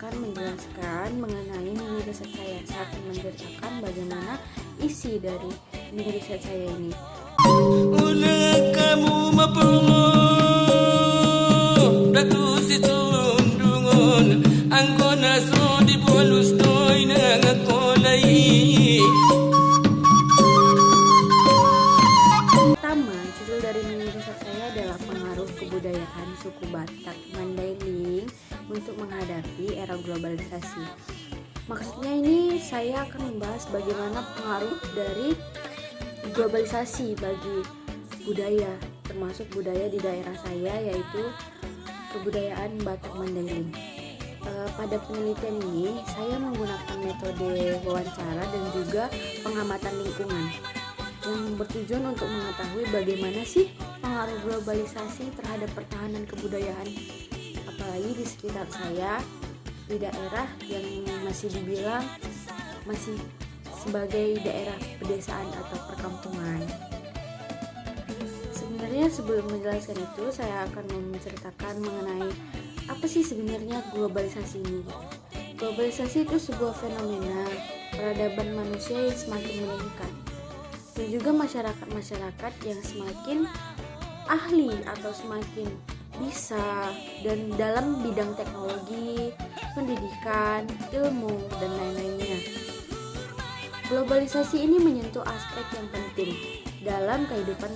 akan menjelaskan mengenai mini riset saya. Saya akan menceritakan bagaimana isi dari mini riset saya ini. Pertama, judul dari mini riset saya adalah pengaruh kebudayaan suku Batak Mandailing untuk menghadapi era globalisasi. Maksudnya ini saya akan membahas bagaimana pengaruh dari globalisasi bagi budaya, termasuk budaya di daerah saya, yaitu kebudayaan Batak Mandailing. Pada penelitian ini saya menggunakan metode wawancara dan juga pengamatan lingkungan yang bertujuan untuk mengetahui bagaimana sih pengaruh globalisasi terhadap pertahanan kebudayaan, apalagi di sekitar saya, di daerah yang masih dibilang masih sebagai daerah pedesaan atau perkampungan. Sebenarnya sebelum menjelaskan itu, saya akan menceritakan mengenai apa sih sebenarnya globalisasi ini. Globalisasi itu sebuah fenomena peradaban manusia yang semakin meningkat, dan juga masyarakat-masyarakat yang semakin ahli atau semakin bisa dan dalam bidang teknologi, pendidikan, ilmu, dan lain-lainnya. Globalisasi ini menyentuh aspek yang penting dalam kehidupan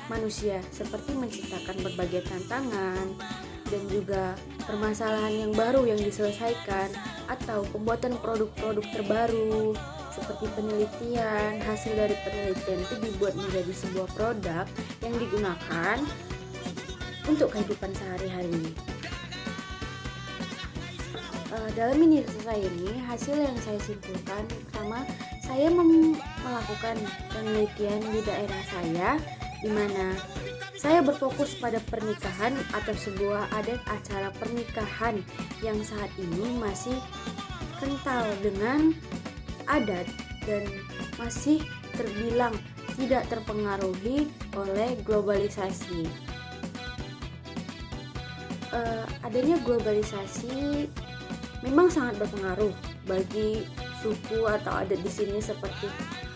manusia, seperti menciptakan berbagai tantangan dan juga permasalahan yang baru yang diselesaikan, atau pembuatan produk-produk terbaru seperti penelitian. Hasil dari penelitian itu dibuat menjadi sebuah produk yang digunakan untuk kehidupan sehari-hari. Dalam mini riset saya ini, hasil yang saya simpulkan, pertama, saya melakukan penelitian di daerah saya, di mana saya berfokus pada pernikahan atau sebuah adat acara pernikahan yang saat ini masih kental dengan adat dan masih terbilang tidak terpengaruhi oleh globalisasi. Adanya globalisasi memang sangat berpengaruh bagi suku atau adat di sini, seperti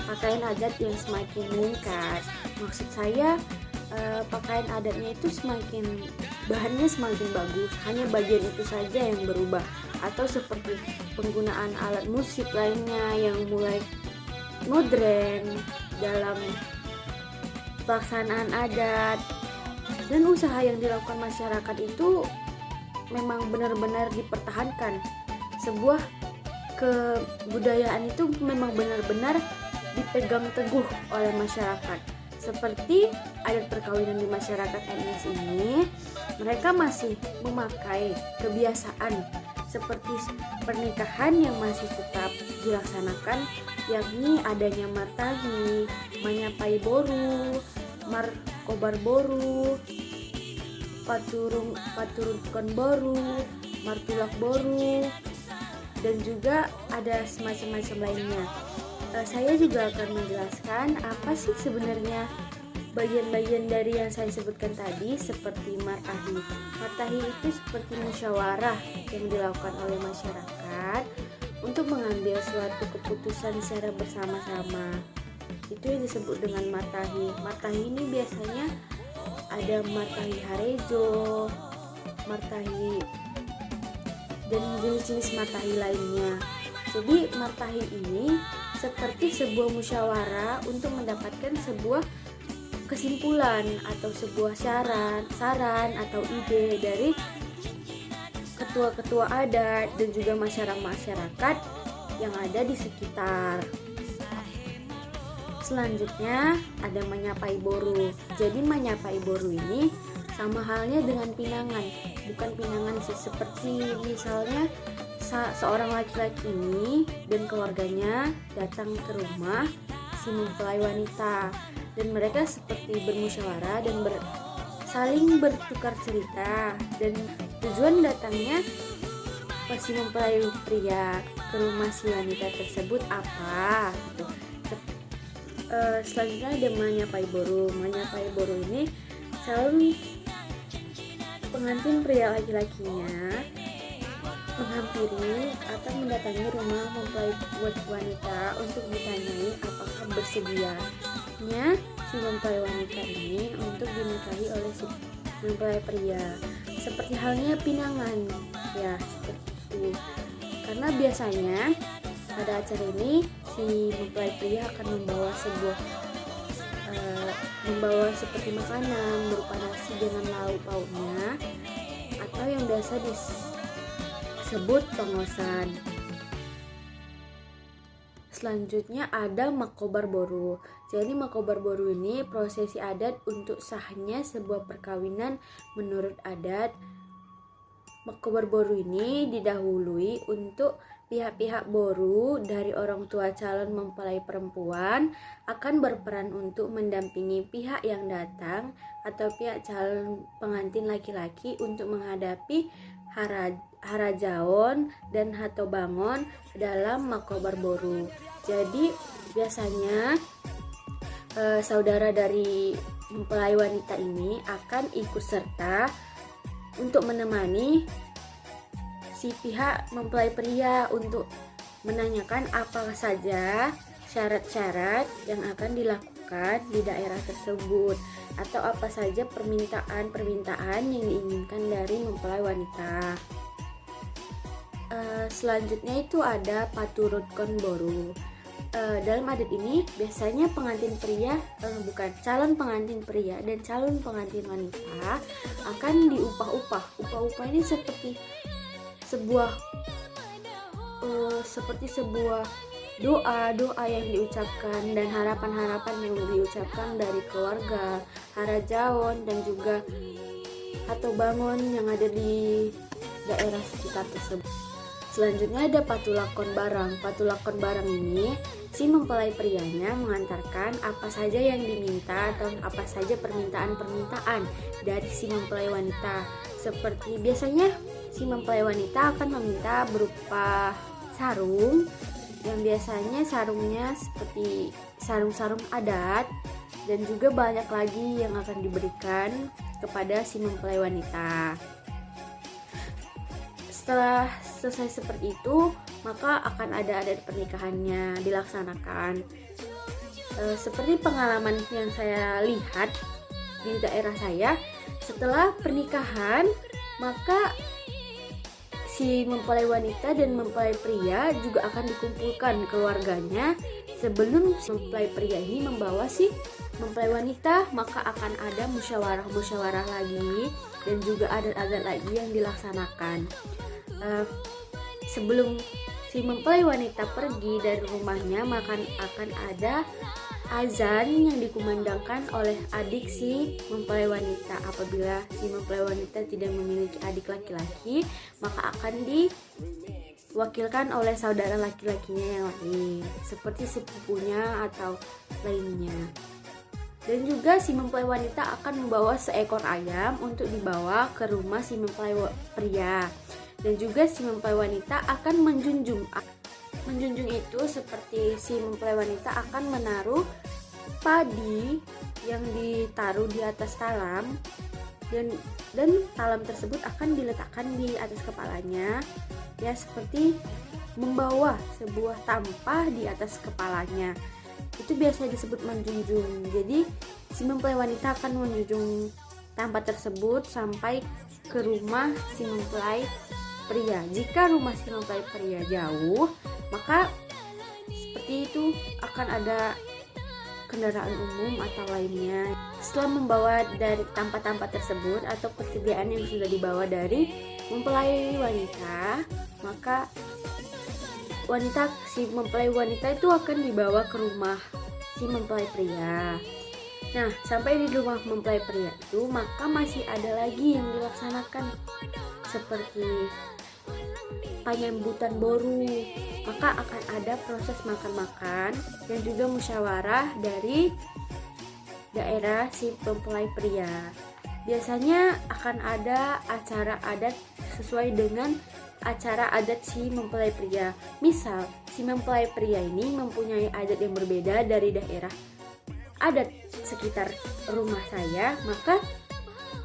pakaian adat yang semakin meningkat. Maksud saya, pakaian adatnya itu bahannya semakin bagus, hanya bagian itu saja yang berubah, atau seperti penggunaan alat musik lainnya yang mulai modern dalam pelaksanaan adat, dan usaha yang dilakukan masyarakat itu memang benar-benar dipertahankan. Sebuah kebudayaan itu memang benar-benar dipegang teguh oleh masyarakat. Seperti adat perkawinan di masyarakat etnis ini, mereka masih memakai kebiasaan seperti pernikahan yang masih tetap dilaksanakan, yakni adanya martahi, manyapai boru, markobar boru, paturukon boru, martulak boru, dan juga ada semacam-macam lainnya. Saya juga akan menjelaskan apa sih sebenarnya bagian-bagian dari yang saya sebutkan tadi, seperti martahi. Martahi itu seperti musyawarah yang dilakukan oleh masyarakat untuk mengambil suatu keputusan secara bersama-sama. Itu yang disebut dengan martahi. Martahi ini biasanya ada martahi harejo, martahi, dan jenis-jenis martahi lainnya. Jadi martahi ini seperti sebuah musyawarah untuk mendapatkan sebuah kesimpulan atau sebuah saran atau ide dari ketua-ketua adat dan juga masyarakat yang ada di sekitar. Selanjutnya ada manyapai boru. Jadi manyapai boru ini sama halnya dengan pinangan, bukan pinangan sih, seperti misalnya seorang laki-laki ini dan keluarganya datang ke rumah si mempelai wanita, dan mereka seperti bermusyawarah dan saling bertukar cerita, dan tujuan datangnya si mempelai pria ke rumah si wanita tersebut apa gitu. Selanjutnya ada manyapai boru. Manyapai boru ini selalu pengantin pria laki-lakinya menghampiri atau mendatangi rumah mempelai wanita untuk ditanyai apakah bersedianya si mempelai wanita ini untuk dinikahi oleh si mempelai pria, seperti halnya pinangan ya, seperti itu. Karena biasanya pada acara ini si mempelai pria akan membawa seperti makanan berupa nasi dengan lauk pauknya atau yang biasa disebut pengosan. Selanjutnya ada makobar boru. Jadi makobar boru ini prosesi adat untuk sahnya sebuah perkawinan menurut adat. Makobar boru ini didahului untuk pihak-pihak boru dari orang tua calon mempelai perempuan akan berperan untuk mendampingi pihak yang datang atau pihak calon pengantin laki-laki untuk menghadapi harajaon dan hatobangon dalam makobar boru. Jadi biasanya saudara dari mempelai wanita ini akan ikut serta untuk menemani si pihak mempelai pria untuk menanyakan apa saja syarat-syarat yang akan dilakukan di daerah tersebut atau apa saja permintaan yang diinginkan dari mempelai wanita. Selanjutnya itu ada paturut kon boru. Dalam adat ini biasanya calon pengantin pria dan calon pengantin wanita akan diupah-upah. Upah-upah ini seperti sebuah doa yang diucapkan dan harapan-harapan yang diucapkan dari keluarga, harajaon dan juga atau bangun yang ada di daerah sekitar tersebut. Selanjutnya ada patulakon barang. Patulakon barang ini si mempelai prianya mengantarkan apa saja yang diminta atau apa saja permintaan-permintaan dari si mempelai wanita. Seperti biasanya si mempelai wanita akan meminta berupa sarung, yang biasanya sarungnya seperti sarung-sarung adat, dan juga banyak lagi yang akan diberikan kepada si mempelai wanita. Setelah selesai seperti itu, maka akan ada adat pernikahannya dilaksanakan. Seperti pengalaman yang saya lihat di daerah saya, setelah pernikahan maka si mempelai wanita dan mempelai pria juga akan dikumpulkan keluarganya. Sebelum si mempelai pria ini membawa si mempelai wanita, maka akan ada musyawarah lagi dan juga adat-adat lagi yang dilaksanakan. Sebelum si mempelai wanita pergi dari rumahnya, maka akan ada azan yang dikumandangkan oleh adik si mempelai wanita. Apabila si mempelai wanita tidak memiliki adik laki-laki, maka akan diwakilkan oleh saudara laki-lakinya yang lain, seperti sepupunya atau lainnya. Dan juga si mempelai wanita akan membawa seekor ayam untuk dibawa ke rumah si mempelai pria. Dan juga si mempelai wanita akan menjunjung itu seperti si mempelai wanita akan menaruh padi yang ditaruh di atas talam, dan talam tersebut akan diletakkan di atas kepalanya, ya, seperti membawa sebuah tampah di atas kepalanya. Itu biasa disebut menjunjung. Jadi si mempelai wanita akan menjunjung tampah tersebut sampai ke rumah si mempelai pria. Jika rumah si mempelai pria jauh, maka seperti itu akan ada kendaraan umum atau lainnya. Setelah membawa dari tampah-tampah tersebut atau persediaan yang sudah dibawa dari mempelai wanita, maka si mempelai wanita itu akan dibawa ke rumah si mempelai pria. Nah, sampai di rumah mempelai pria itu, maka masih ada lagi yang dilaksanakan seperti penyambutan boru. Maka akan ada proses makan-makan dan juga musyawarah dari daerah si mempelai pria. Biasanya akan ada acara adat sesuai dengan acara adat si mempelai pria. Misal, si mempelai pria ini mempunyai adat yang berbeda dari daerah adat sekitar rumah saya, maka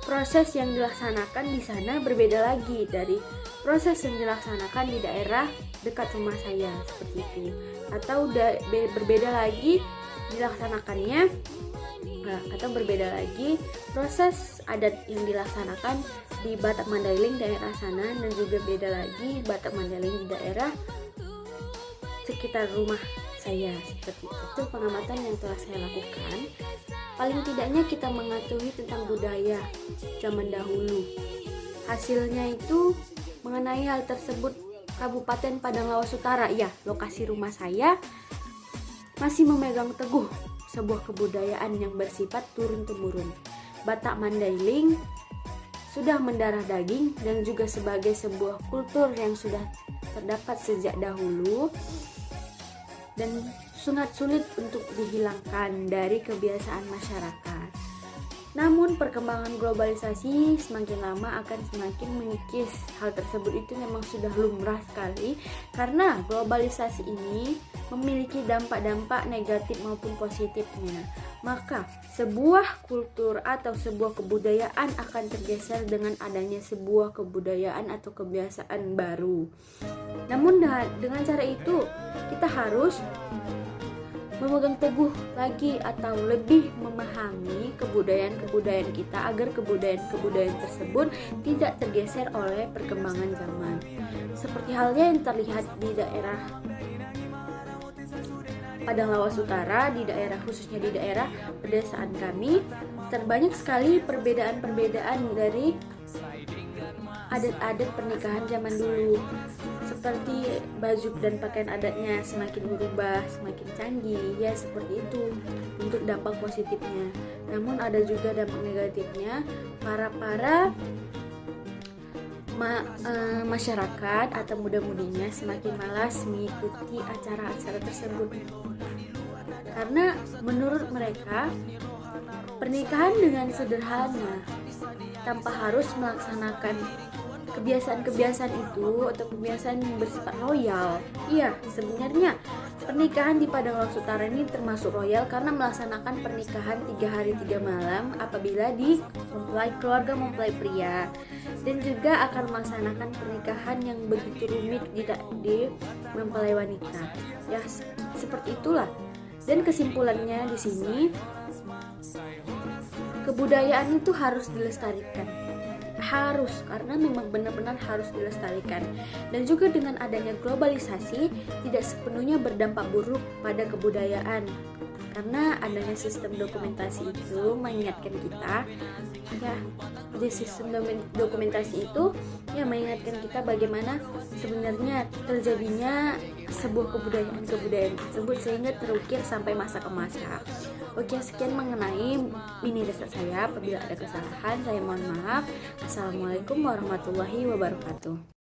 proses yang dilaksanakan di sana berbeda lagi dari proses yang dilaksanakan di daerah dekat rumah saya seperti itu. Atau berbeda lagi dilaksanakannya atau berbeda lagi proses adat yang dilaksanakan di Batak Mandailing daerah sana, dan juga beda lagi Batak Mandailing di daerah sekitar rumah saya seperti itu. Itu pengamatan yang telah saya lakukan. Paling tidaknya kita mengetahui tentang budaya zaman dahulu. Hasilnya itu mengenai hal tersebut, Kabupaten Padang Lawas Utara, ya, lokasi rumah saya, masih memegang teguh sebuah kebudayaan yang bersifat turun-temurun. Batak Mandailing sudah mendarah daging dan juga sebagai sebuah kultur yang sudah terdapat sejak dahulu dan sangat sulit untuk dihilangkan dari kebiasaan masyarakat. Namun perkembangan globalisasi semakin lama akan semakin mengikis hal tersebut. Itu memang sudah lumrah sekali, karena globalisasi ini memiliki dampak-dampak negatif maupun positifnya. Maka sebuah kultur atau sebuah kebudayaan akan tergeser dengan adanya sebuah kebudayaan atau kebiasaan baru. Namun dengan cara itu kita harus memegang teguh lagi atau lebih memahami kebudayaan-kebudayaan kita agar kebudayaan-kebudayaan tersebut tidak tergeser oleh perkembangan zaman. Seperti halnya yang terlihat di daerah Padang Lawas Utara, khususnya di daerah pedesaan kami, terbanyak sekali perbedaan-perbedaan dari adat-adat pernikahan zaman dulu. Seperti baju dan pakaian adatnya semakin berubah, semakin canggih, ya seperti itu untuk dampak positifnya. Namun ada juga dampak negatifnya, para masyarakat atau muda-mudinya semakin malas mengikuti acara-acara tersebut. Karena menurut mereka pernikahan dengan sederhana tanpa harus melaksanakan kebiasaan-kebiasaan itu atau kebiasaan yang bersifat royal. Iya, sebenarnya pernikahan di Padang Lawas Utara ini termasuk royal karena melaksanakan pernikahan 3 hari 3 malam apabila mempelai keluarga mempelai pria, dan juga akan melaksanakan pernikahan yang begitu rumit di mempelai wanita. Ya, seperti itulah. Dan kesimpulannya di sini, kebudayaan itu harus dilestarikan. Karena memang benar-benar harus dilestarikan. Dan juga dengan adanya globalisasi tidak sepenuhnya berdampak buruk pada kebudayaan, karena adanya sistem dokumentasi itu mengingatkan kita, ya, di sistem dokumentasi itu ya mengingatkan kita bagaimana sebenarnya terjadinya sebuah kebudayaan tersebut sehingga terukir sampai masa ke masa. Oke, sekian mengenai mini dasar saya. Apabila ada kesalahan, saya mohon maaf. Assalamualaikum warahmatullahi wabarakatuh.